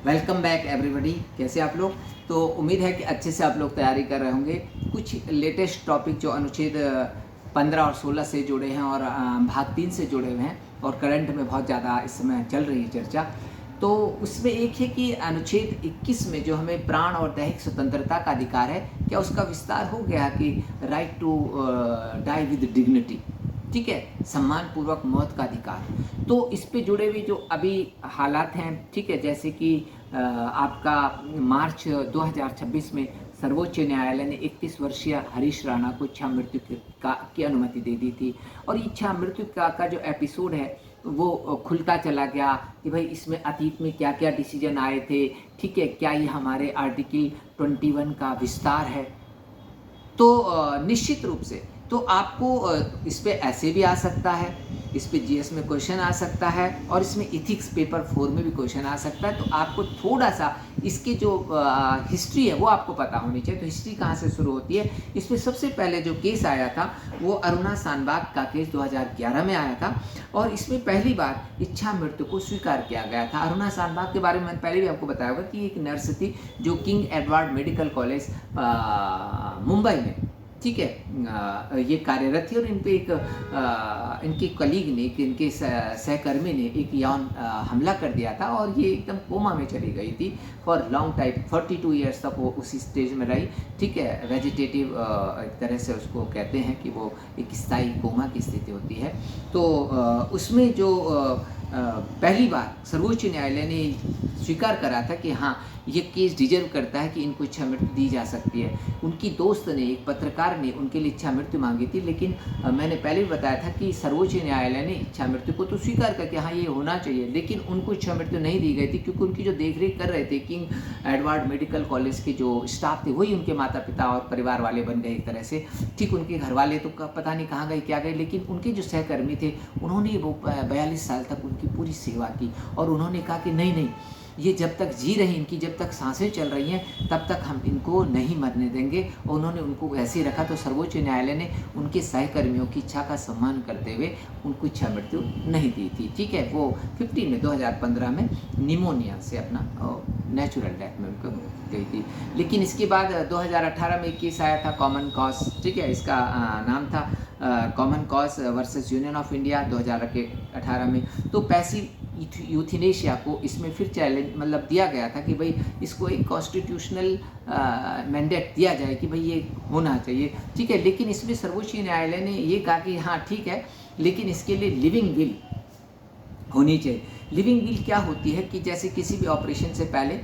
Welcome back everybody. कैसे आप लोग? तो उम्मीद है कि अच्छे से आप लोग तैयारी कर रहे होंगे। कुछ लेटेस्ट टॉपिक जो अनुच्छेद 15 और 16 से जुड़े हैं और भाग 3 से जुड़े हुए हैं और करंट में बहुत ज़्यादा इस समय चल रही है चर्चा। तो उसमें एक है कि अनुच्छेद 21 में जो हमें प्राण और दैहिक स्वतंत्रता का अधिकार है, क्या उसका विस्तार हो गया कि right to die with dignity, ठीक है, सम्मान पूर्वक मौत का अधिकार। तो इस पे जुड़े हुए जो अभी हालात हैं, ठीक है, जैसे कि आपका मार्च 2026 में सर्वोच्च न्यायालय ने 31 वर्षीय हरीश राणा को इच्छा मृत्यु की अनुमति दे दी थी। और इच्छा मृत्यु का जो एपिसोड है वो खुलता चला गया कि भाई इसमें अतीत में क्या क्या डिसीजन आए थे, ठीक है, क्या ये हमारे आर्टिकल 21 का विस्तार है। तो निश्चित रूप से तो आपको इस पे ऐसे भी आ सकता है, इस पे जीएस में क्वेश्चन आ सकता है और इसमें इथिक्स पेपर 4 में भी क्वेश्चन आ सकता है। तो आपको थोड़ा सा इसकी जो हिस्ट्री है वो आपको पता होनी चाहिए। तो हिस्ट्री कहाँ से शुरू होती है? इसमें सबसे पहले जो केस आया था वो अरुणा शानबाग का केस 2011 में आया था और इसमें पहली बार इच्छा मृत्यु को स्वीकार किया गया था। अरुणा शानबाग के बारे में मैंने पहले भी आपको बताया होगा कि एक नर्स थी जो king Edward medical college Mumbai में, ठीक है, ये कार्यरत थी और इन पे एक इनके कलीग ने, इनके सहकर्मी ने एक यौन हमला कर दिया था और ये एकदम कोमा में चली गई थी फॉर लॉन्ग टाइम। 42 ईयर्स तक वो उसी स्टेज में रही, ठीक है। वेजिटेटिव एक तरह से उसको कहते हैं कि वो एक स्थायी कोमा की स्थिति होती है। तो उसमें जो पहली बार सर्वोच्च न्यायालय ने स्वीकार करा था कि हाँ, ये केस डिजर्व करता है कि इनको इच्छा मृत्यु दी जा सकती है। उनकी दोस्त ने, एक पत्रकार ने उनके लिए इच्छा मृत्यु मांगी थी, लेकिन मैंने पहले भी बताया था कि सर्वोच्च न्यायालय ने इच्छा मृत्यु को तो स्वीकार करके हाँ ये होना चाहिए, लेकिन उनको इच्छा मृत्यु नहीं दी गई थी क्योंकि उनकी जो देखरेख कर रहे थे किंग एडवर्ड मेडिकल कॉलेज के जो स्टाफ थे वही उनके माता पिता और परिवार वाले बन गए एक तरह से, ठीक। उनके घर वाले तो पता नहीं कहाँ गए क्या गए, लेकिन उनके जो सहकर्मी थे उन्होंने वो 42 साल तक उनकी पूरी सेवा की और उन्होंने कहा कि नहीं, ये जब तक जी रही, इनकी जब तक सांसें चल रही हैं तब तक हम इनको नहीं मरने देंगे। और उन्होंने उनको ऐसे ही रखा। तो सर्वोच्च न्यायालय ने उनके सहकर्मियों की इच्छा का सम्मान करते हुए उनको इच्छा मृत्यु नहीं दी थी, ठीक है। वो 2015 में निमोनिया से अपना नेचुरल डेथ में उनको गई थी। लेकिन इसके बाद 2018 में एक केस आया था कॉमन कॉज, ठीक है, इसका नाम था common cause versus union of India 2018 में। तो पैसिव यूथेनेशिया को इसमें फिर चैलेंज मतलब दिया गया था कि भाई इसको एक कॉन्स्टिट्यूशनल मैंडेट दिया जाए कि भाई ये होना चाहिए, ठीक है। लेकिन इसमें सर्वोच्च न्यायालय ने ये कहा कि हाँ ठीक है, लेकिन इसके लिए लिविंग विल होनी चाहिए। लिविंग विल क्या होती है कि जैसे किसी भी ऑपरेशन से पहले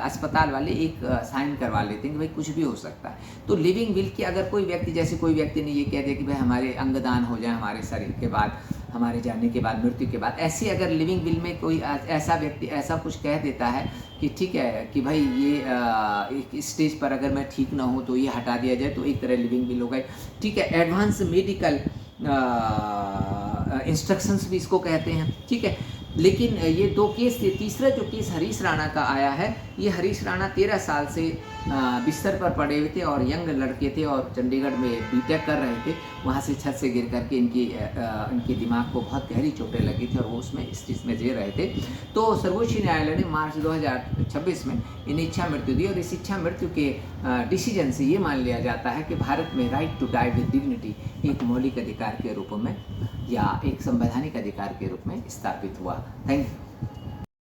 अस्पताल वाले एक साइन करवा लेते हैं कि भाई कुछ भी हो सकता है। तो लिविंग विल की अगर कोई व्यक्ति, जैसे कोई व्यक्ति ने ये कह दिया कि भाई हमारे अंगदान हो जाए हमारे शरीर के बाद, हमारे जाने के बाद, मृत्यु के बाद, ऐसी अगर लिविंग विल में कोई ऐसा व्यक्ति ऐसा कुछ कह देता है कि ठीक है कि भाई ये एक स्टेज पर अगर मैं ठीक ना हूँ तो ये हटा दिया जाए, तो एक तरह लिविंग विल हो गई, ठीक है। एडवांस मेडिकल इंस्ट्रक्शंस भी इसको कहते हैं, ठीक है। लेकिन ये दो केस थे। तीसरा जो केस हरीश राणा का आया है, ये हरीश राणा 13 साल से बिस्तर पर पड़े हुए थे और यंग लड़के थे और चंडीगढ़ में बीटेक कर रहे थे। वहाँ से छत से गिर करके इनके दिमाग को बहुत गहरी चोटें लगी थी और वो उसमें स्थिति में जी रहे थे। तो सर्वोच्च न्यायालय ने मार्च 2026 में इन्हें इच्छा मृत्यु दी और इस इच्छा मृत्यु के डिसीजन से ये मान लिया जाता है कि भारत में right to die with dignity एक मौलिक अधिकार के रूप में या एक संवैधानिक अधिकार के रूप में स्थापित हुआ। Thank you.